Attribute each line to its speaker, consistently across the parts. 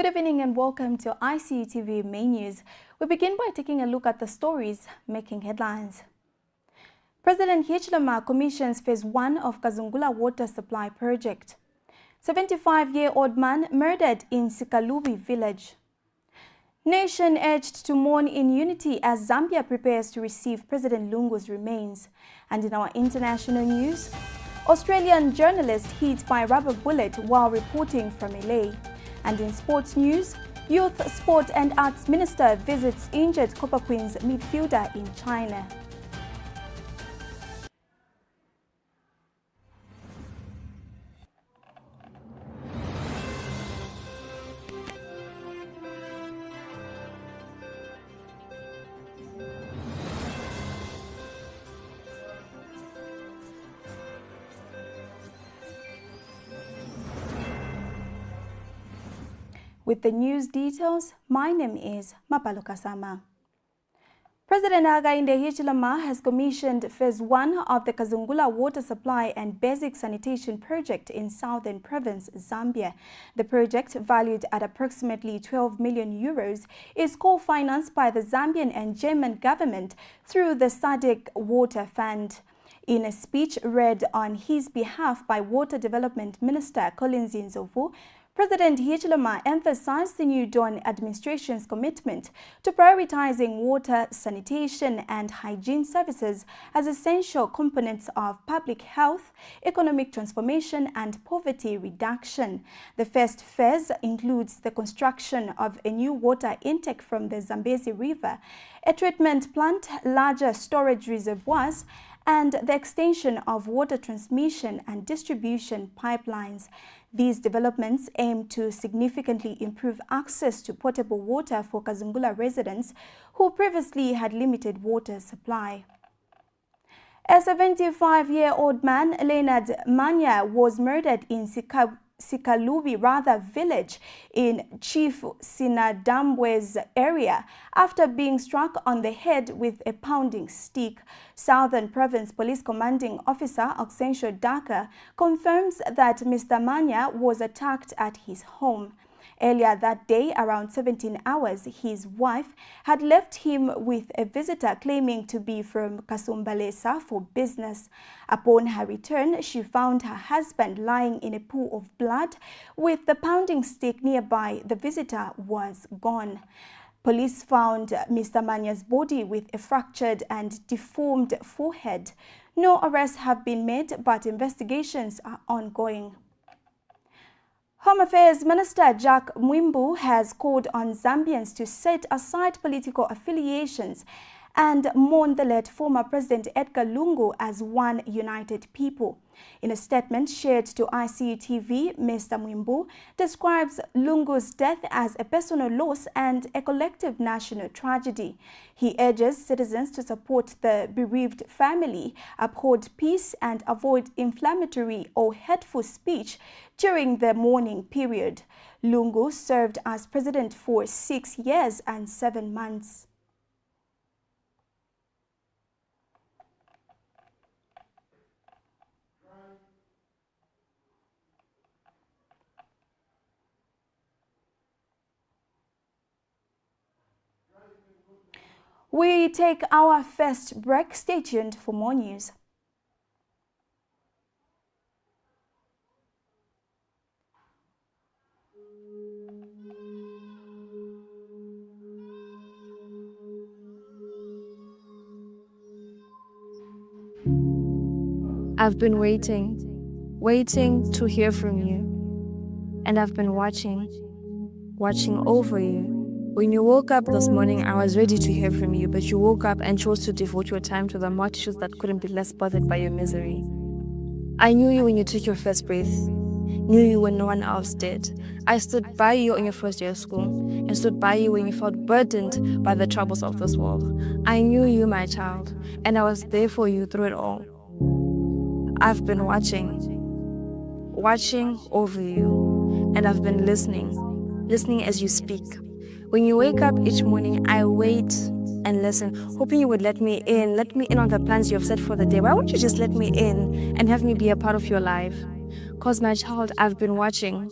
Speaker 1: Good evening and welcome to Icu Tv main news. We begin by taking a look at the stories making headlines. President Hichilema commissions phase 1 of Kazungula water supply project. 75-year-old man murdered in Sikalubi village. Nation urged to mourn in unity as Zambia prepares to receive President Lungu's remains. And in our international news, Australian journalist hit by rubber bullet while reporting from LA. And in sports news, Youth, Sport and Arts Minister visits injured Copper Queens midfielder in China. With the news details, my name is Mapalo Kasama. President Hakainde Hichilema has commissioned phase 1 of the Kazungula water supply and basic sanitation project in Southern Province, Zambia. The project, valued at approximately 12 million euros, is co-financed by the Zambian and German government through the SADC Water Fund. In a speech read on his behalf by Water Development Minister Collins Nzovu, President Hichilema emphasized the new Dawn administration's commitment to prioritizing water, sanitation and hygiene services as essential components of public health, economic transformation and poverty reduction. The first phase includes the construction of a new water intake from the Zambezi River, a treatment plant, larger storage reservoirs, and the extension of water transmission and distribution pipelines. These developments aim to significantly improve access to potable water for Kazungula residents who previously had limited water supply. A 75-year-old man, Leonard Manya, was murdered in Sikalubi village in Chief Sinadambwe's area after being struck on the head with a pounding stick. Southern Province Police Commanding Officer Oxensho Daka confirms that Mr. Manya was attacked at his home. Earlier that day, around 17 hours, his wife had left him with a visitor claiming to be from Kasumbalesa for business. Upon her return, she found her husband lying in a pool of blood with the pounding stick nearby. The visitor was gone. Police found Mr. Manya's body with a fractured and deformed forehead. No arrests have been made, but investigations are ongoing. Home Affairs Minister Jack Mwimbu has called on Zambians to set aside political affiliations and mourn the late former President Edgar Lungu as one united people. In a statement shared to Icu TV, Mr. Mwimbu describes Lungu's death as a personal loss and a collective national tragedy. He urges citizens to support the bereaved family, uphold peace and avoid inflammatory or hateful speech during the mourning period. Lungu served as president for 6 years and 7 months. We take our first break. Stay tuned for more news.
Speaker 2: I've been waiting to hear from you. And I've been watching over you. When you woke up this morning, I was ready to hear from you, but you woke up and chose to devote your time to the multitudes that couldn't be less bothered by your misery. I knew you when you took your first breath, knew you when no one else did. I stood by you on your first day of school, and stood by you when you felt burdened by the troubles of this world. I knew you, my child, and I was there for you through it all. I've been watching over you, and I've been listening as you speak. When you wake up each morning, I wait and listen, hoping you would let me in on the plans you have set for the day. Why won't you just let me in and have me be a part of your life? Because, my child, I've been watching,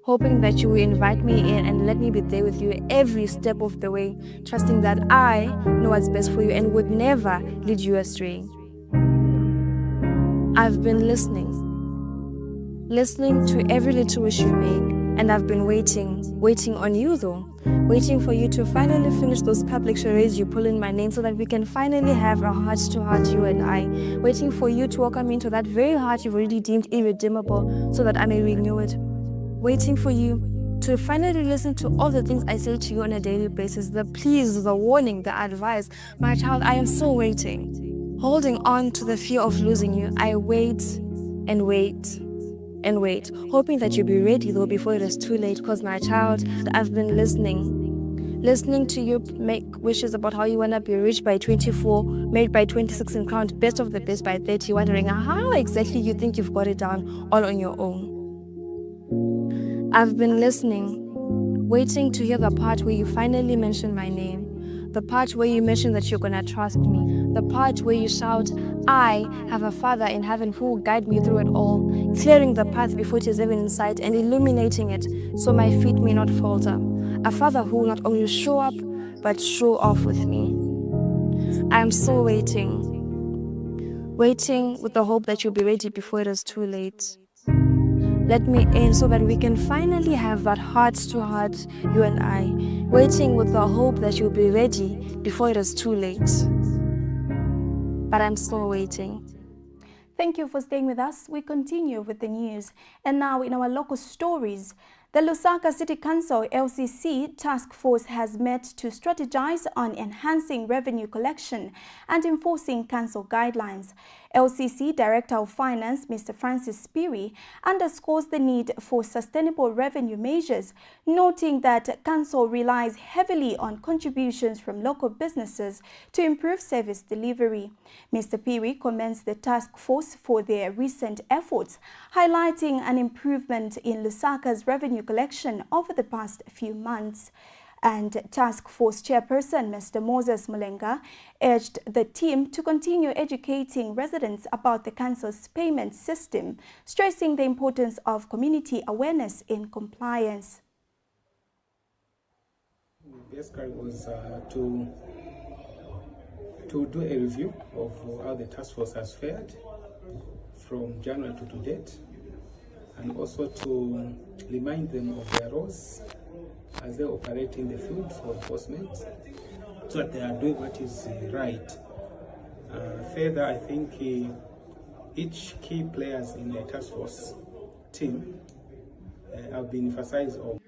Speaker 2: hoping that you will invite me in and let me be there with you every step of the way, trusting that I know what's best for you and would never lead you astray. I've been listening to every little wish you make, and I've been waiting on you though, waiting for you to finally finish those public charades you pull in my name so that we can finally have a heart-to-heart, you and I, waiting for you to welcome me into that very heart you've already deemed irredeemable so that I may renew it, waiting for you to finally listen to all the things I say to you on a daily basis, the pleas, the warning, the advice. My child, I am so waiting, holding on to the fear of losing you. I wait and wait and wait, hoping that you'll be ready though before it is too late, because my child, I've been listening to you make wishes about how you want to be rich by 24, made by 26 and crowned best of the best by 30, wondering how exactly you think you've got it down all on your own. I've been listening, waiting to hear the part where you finally mention my name, the part where you mention that you're gonna trust me, the part where you shout, I have a Father in heaven who will guide me through it all, clearing the path before it is even in sight and illuminating it so my feet may not falter. A Father who will not only show up, but show off with me. I am so waiting with the hope that you'll be ready before it is too late. Let me in so that we can finally have that heart-to-heart, you and I, waiting with the hope that you'll be ready before it is too late. But I'm still waiting.
Speaker 1: Thank you for staying with us. We continue with the news. And now in our local stories, the Lusaka City Council LCC task force has met to strategize on enhancing revenue collection and enforcing council guidelines. LCC Director of Finance, Mr. Francis Spiri, underscores the need for sustainable revenue measures, noting that council relies heavily on contributions from local businesses to improve service delivery. Mr. Piri commends the task force for their recent efforts, highlighting an improvement in Lusaka's revenue collection over the past few months. And Task Force Chairperson Mr. Moses Mulenga urged the team to continue educating residents about the council's payment system, stressing the importance of community awareness in compliance.
Speaker 3: Basically was to do a review of how the task force has fared from January to date, and also to remind them of their roles as they operate in the field for enforcement, so that they are doing what is right. Further, I think each key players in the task force team have been emphasized on.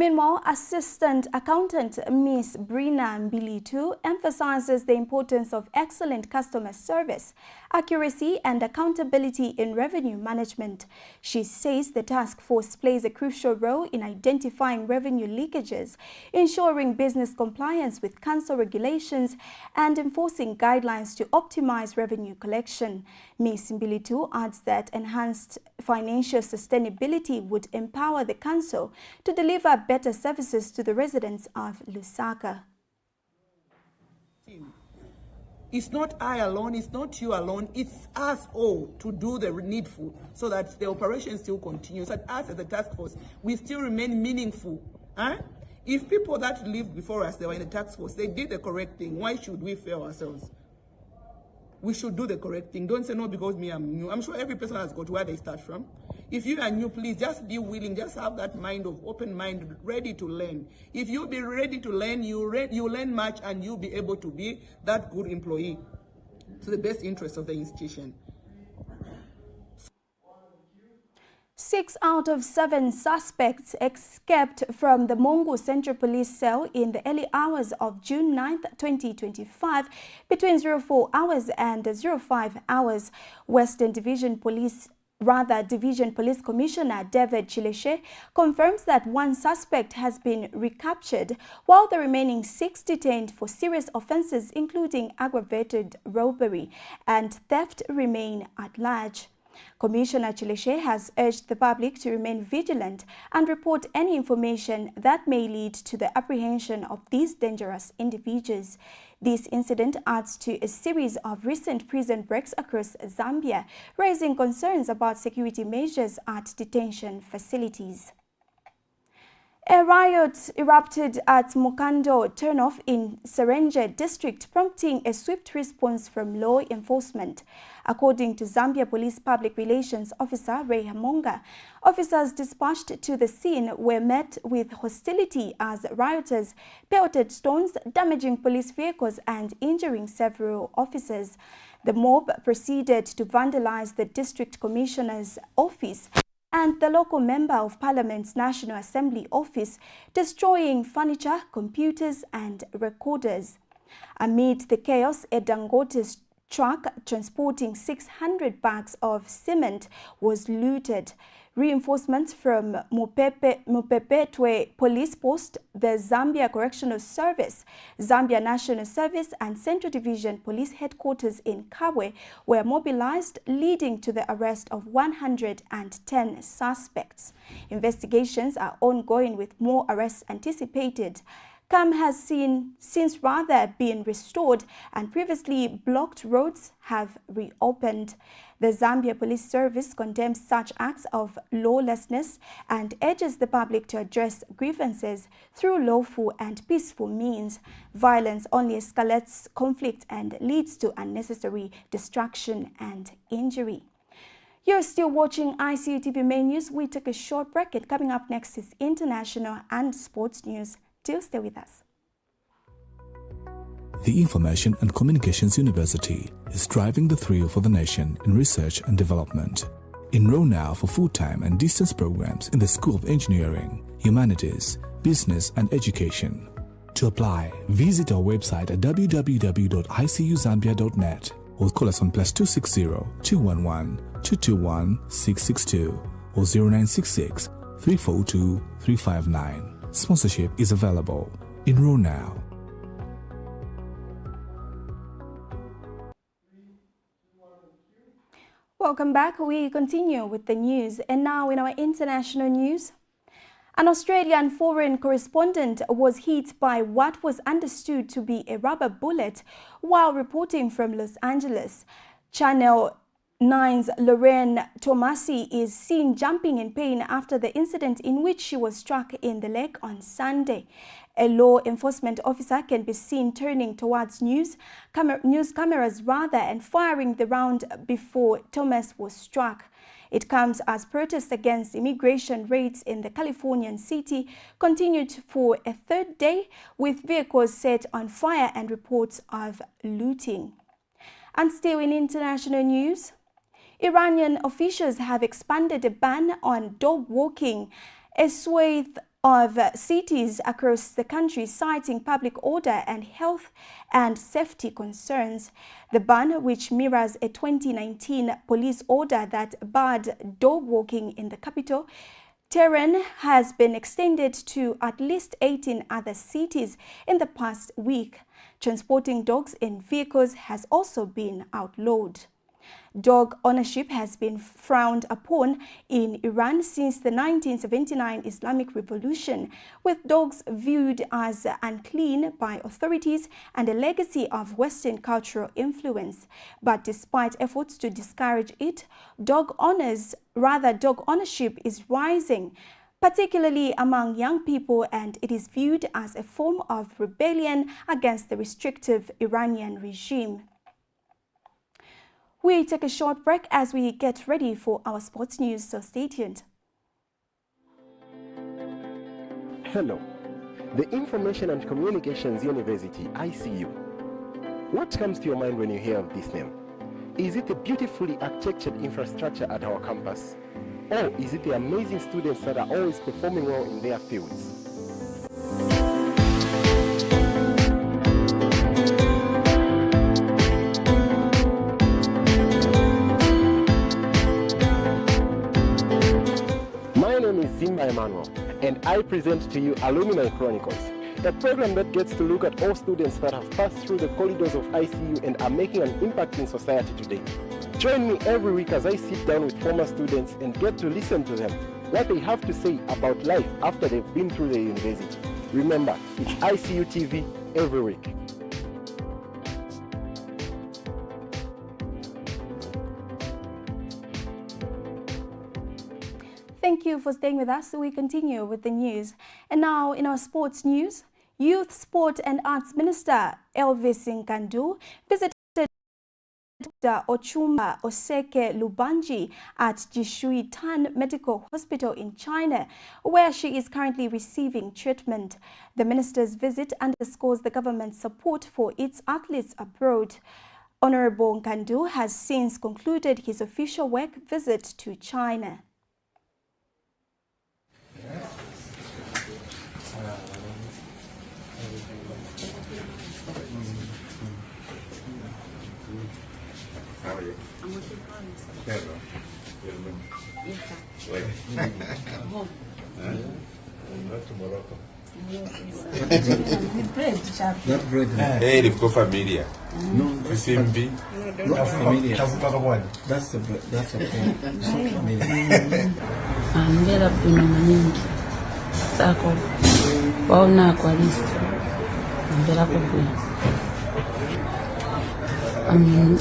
Speaker 1: Meanwhile, Assistant Accountant Ms. Brina Mbilitu emphasizes the importance of excellent customer service, accuracy and accountability in revenue management. She says the task force plays a crucial role in identifying revenue leakages, ensuring business compliance with council regulations and enforcing guidelines to optimize revenue collection. Ms. Mbilitu adds that enhanced financial sustainability would empower the council to deliver better services to the residents of Lusaka.
Speaker 4: It's not I alone, it's not you alone, it's us all to do the needful so that the operation still continues, that us as a task force, we still remain meaningful. If people that lived before us, they were in the task force, they did the correct thing, why should we fail ourselves? We should do the correct thing. Don't say no because me, I'm new. I'm sure every person has got where they start from. If you are new, please just be willing. Just have that mind of open mind, ready to learn. If you be ready to learn, you learn much and you'll be able to be that good employee to the best interest of the institution.
Speaker 1: 6 out of 7 suspects escaped from the Mongu Central Police Cell in the early hours of June 9, 2025, between 04 hours and 05 hours. Western Division Police Commissioner David Chilinde confirms that 1 suspect has been recaptured, while the remaining 6 detained for serious offences including aggravated robbery and theft remain at large. Commissioner Chilinde has urged the public to remain vigilant and report any information that may lead to the apprehension of these dangerous individuals. This incident adds to a series of recent prison breaks across Zambia, raising concerns about security measures at detention facilities. A riot erupted at Mukando turnoff in Serenje district, prompting a swift response from law enforcement. According to Zambia Police Public Relations Officer Ray Hamonga, officers dispatched to the scene were met with hostility as rioters pelted stones, damaging police vehicles and injuring several officers. The mob proceeded to vandalize the district commissioner's office and the local member of Parliament's National Assembly office, destroying furniture, computers and recorders. Amid the chaos, a Dangote truck transporting 600 bags of cement was looted. Reinforcements from Mupepetwe Police Post, the Zambia Correctional Service, Zambia National Service and Central Division Police Headquarters in Kabwe were mobilized, leading to the arrest of 110 suspects. Investigations are ongoing with more arrests anticipated. Calm has since rather been restored and previously blocked roads have reopened. The Zambia Police Service condemns such acts of lawlessness and urges the public to address grievances through lawful and peaceful means. Violence only escalates conflict and leads to unnecessary destruction and injury. You're still watching Icu TV Main News. We took a short break, and coming up next is international and sports news. Do stay with us.
Speaker 5: The Information and Communications University is driving the thrill for the nation in research and development. Enroll now for full-time and distance programs in the School of Engineering, Humanities, Business and Education. To apply, visit our website at www.icuzambia.net or call us on +260 211 221 662 or 0966 342 359. Sponsorship is available. Enroll now.
Speaker 1: Welcome back. We continue with the news, and now in our international news, an Australian foreign correspondent was hit by what was understood to be a rubber bullet while reporting from Los Angeles. Channel 9's Lorraine Tomasi is seen jumping in pain after the incident in which she was struck in the leg on Sunday. A law enforcement officer can be seen turning towards news cameras and firing the round before Thomas was struck. It comes as protests against immigration raids in the Californian city continued for a third day, with vehicles set on fire and reports of looting. And still in international news, Iranian officials have expanded a ban on dog walking a swathe of cities across the country, citing public order and health and safety concerns. The ban, which mirrors a 2019 police order that barred dog walking in the capital, Tehran, has been extended to at least 18 other cities in the past week. Transporting dogs in vehicles has also been outlawed. Dog ownership has been frowned upon in Iran since the 1979 Islamic Revolution, with dogs viewed as unclean by authorities and a legacy of Western cultural influence. But despite efforts to discourage it, dog ownership is rising, particularly among young people, and it is viewed as a form of rebellion against the restrictive Iranian regime. We take a short break as we get ready for our sports news, so stay tuned.
Speaker 6: Hello, the Information and Communications University, ICU. What comes to your mind when you hear of this name? Is it the beautifully architectured infrastructure at our campus? Or is it the amazing students that are always performing well in their fields? Emmanuel, and I present to you Alumni Chronicles, a program that gets to look at all students that have passed through the corridors of ICU and are making an impact in society today. Join me every week as I sit down with former students and get to listen to them, what they have to say about life after they've been through the university. Remember, it's Icu TV every week.
Speaker 1: Thank you for staying with us. We continue with the news. And now in our sports news, Youth, Sport and Arts Minister Elvis Nkandu visited Dr. Ochumba Oseke Lubanji at Jishui Tan Medical Hospital in China, where she is currently receiving treatment. The minister's visit underscores the government's support for its athletes abroad. Honorable Nkandu has since concluded his official work visit to China.
Speaker 7: Hey, you've got familiar. No, that's familiar. That's okay. It's not familiar.
Speaker 8: Ambela pino nyingi sako waona kwa list ambela kwa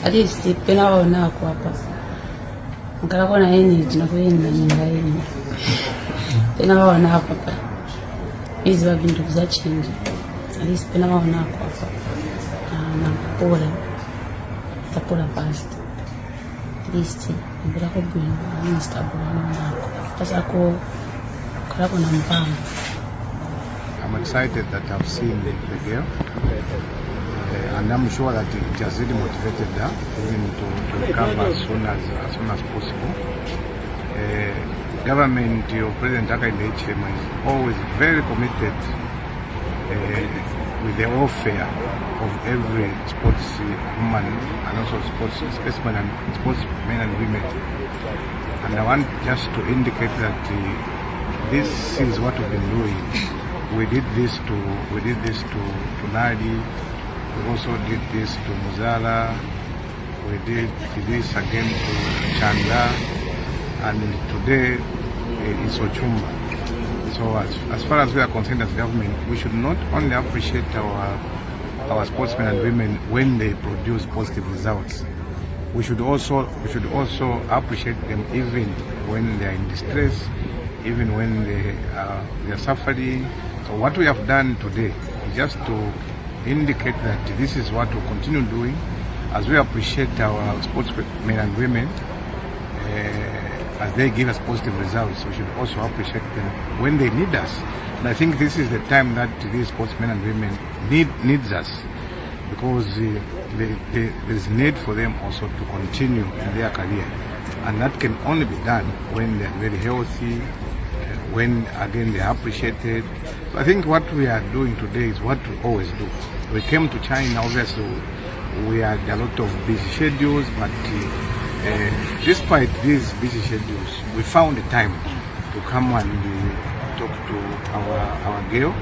Speaker 8: at least pena waona kwa hapa ngala kona energy na kwenda nyinga yini pena waona hapa hizi wa vindu vya change at least pena waona kwa hapa na kupora tapora fast list ambela kwa bwino stable na
Speaker 9: I'm excited that I've seen the girl, and I'm sure that it has really motivated her even to recover as soon as possible. Government of President Hakainde is always very committed with the welfare of every sports woman and also sports specimen and sportsmen and women. And I want just to indicate that this is what we've been doing. We did this to Nadi. We also did this to Muzala. We did this again to Chanda, and today it's Ochumba. So as far as we are concerned as government, we should not only appreciate our sportsmen and women when they produce positive results. We should also appreciate them even when they are in distress, even when they are suffering. So what we have done today is just to indicate that this is what we'll continue doing as we appreciate our sportsmen and women as they give us positive results. We should also appreciate them when they need us. And I think this is the time that these sportsmen and women needs us, because there's need for them also to continue in their career, and that can only be done when they're very healthy, when again they are appreciated. So I think what we are doing today is what we always do. We came to China, obviously we had a lot of busy schedules, but despite these busy schedules, we found the time to come and talk to our girl,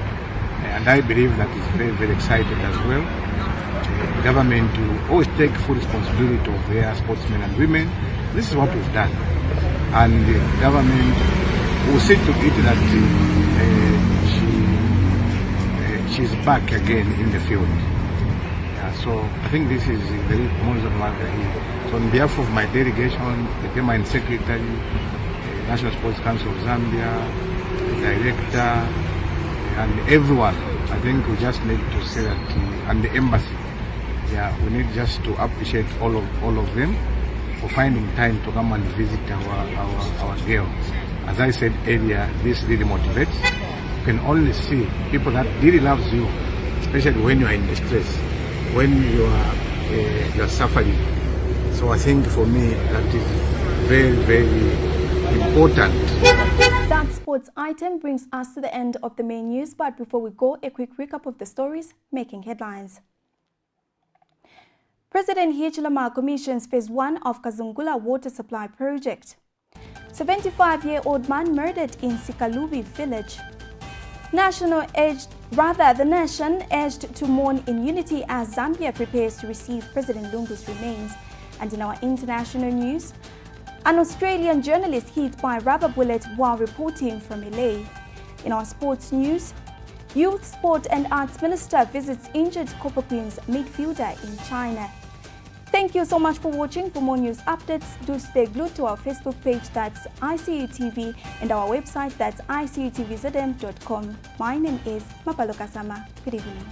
Speaker 9: and I believe that is very, very excited as well. The government will always take full responsibility of their sportsmen and women. This is what we've done, and the government will see to it that she's back again in the field. So I think this is very most of here. So on behalf of my delegation, the Permanent Secretary, National Sports Council of Zambia, the Director, and everyone, I think we just need to say that, and the embassy, we need just to appreciate all of them for finding time to come and visit our girl. As I said earlier, this really motivates. You can only see people that really loves you, especially when you are in distress, when you are suffering. So I think for me that is very, very important.
Speaker 1: That sports item brings us to the end of the main news, but before we go, a quick recap of the stories making headlines. President Hichilema commissions Phase 1 of Kazungula Water Supply Project. 75-year-old man murdered in Sikalubi village. The nation urged to mourn in unity as Zambia prepares to receive President Lungu's remains. And in our international news, an Australian journalist hit by a rubber bullet while reporting from LA. In our sports news, Youth, Sport and Arts Minister visits injured Copper Queens midfielder in China. Thank you so much for watching. For more news updates, do stay glued to our Facebook page, that's Icu TV, and our website, that's icutvzm.com. My name is Mapaloka Sama. Good evening.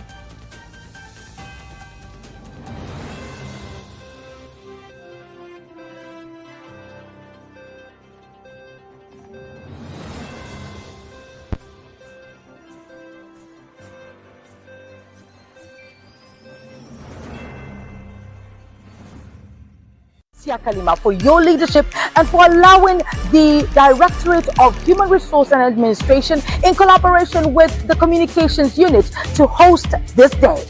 Speaker 10: Kalima, for your leadership and for allowing the Directorate of Human Resource and Administration in collaboration with the Communications Unit to host this day.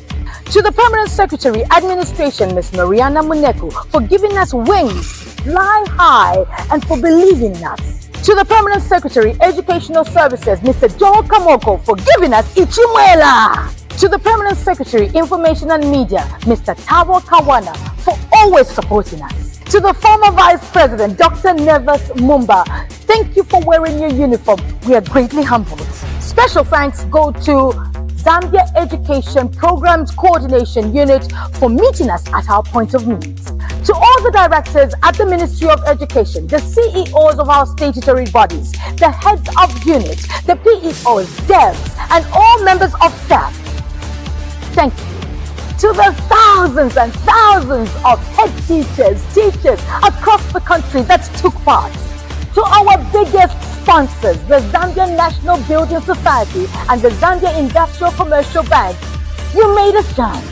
Speaker 10: To the Permanent Secretary, Administration, Ms. Mariana Muneku, for giving us wings, fly high, and for believing in us. To the Permanent Secretary, Educational Services, Mr. Joe Kamoko, for giving us Ichimwela. To the Permanent Secretary, Information and Media, Mr. Tabo Kawana, for always supporting us. To the former Vice President, Dr. Neves Mumba, thank you for wearing your uniform. We are greatly humbled. Special thanks go to Zambia Education Programs Coordination Unit for meeting us at our point of need. To all the directors at the Ministry of Education, the CEOs of our statutory bodies, the heads of units, the PEOs, devs, and all members of staff, thank you. To the thousands and thousands of head teachers, teachers across the country that took part. To our biggest sponsors, the Zambia National Building Society and the Zambia Industrial Commercial Bank, you made us shine.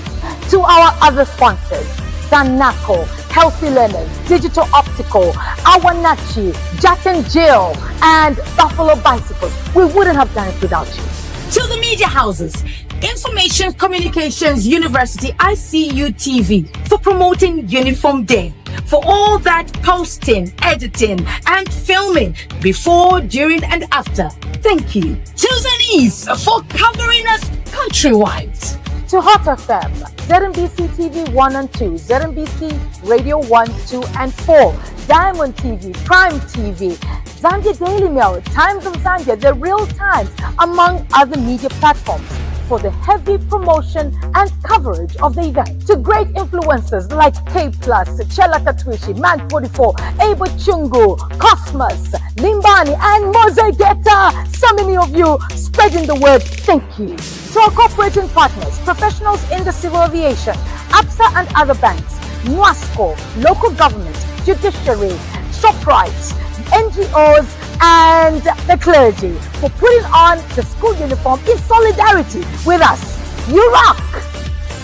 Speaker 10: To our other sponsors, Zanaco, Healthy Learners, Digital Optical, Awanachi, Jack and Jill, and Buffalo Bicycles, we wouldn't have done it without you.
Speaker 11: To the media houses, Information Communications University, Icu TV, for promoting Uniform Day, for all that posting, editing, and filming before, during, and after. Thank you. To Zenise for covering us countrywide.
Speaker 10: To Hot FM, ZNBC TV 1 and 2, ZNBC Radio 1, 2, and 4, Diamond TV, Prime TV, Zambia Daily Mail, Times of Zambia, The Real Times, among other media platforms, for the heavy promotion and coverage of the event. To great influencers like K+, Chela Katwishi, Man44, Abo Chungu, Cosmos, Limbani, and Mozegeta, so many of you spreading the word, thank you. To our cooperating partners, professionals in the civil aviation, APSA and other banks, NWASCO, local government, judiciary, ShopRite, NGOs, and the clergy for putting on the school uniform in solidarity with us. You rock!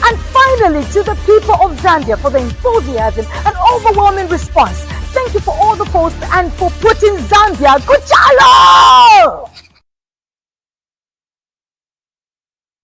Speaker 10: And finally, to the people of Zambia for the enthusiasm and overwhelming response. Thank you for all the posts and for putting Zambia Kuchalo!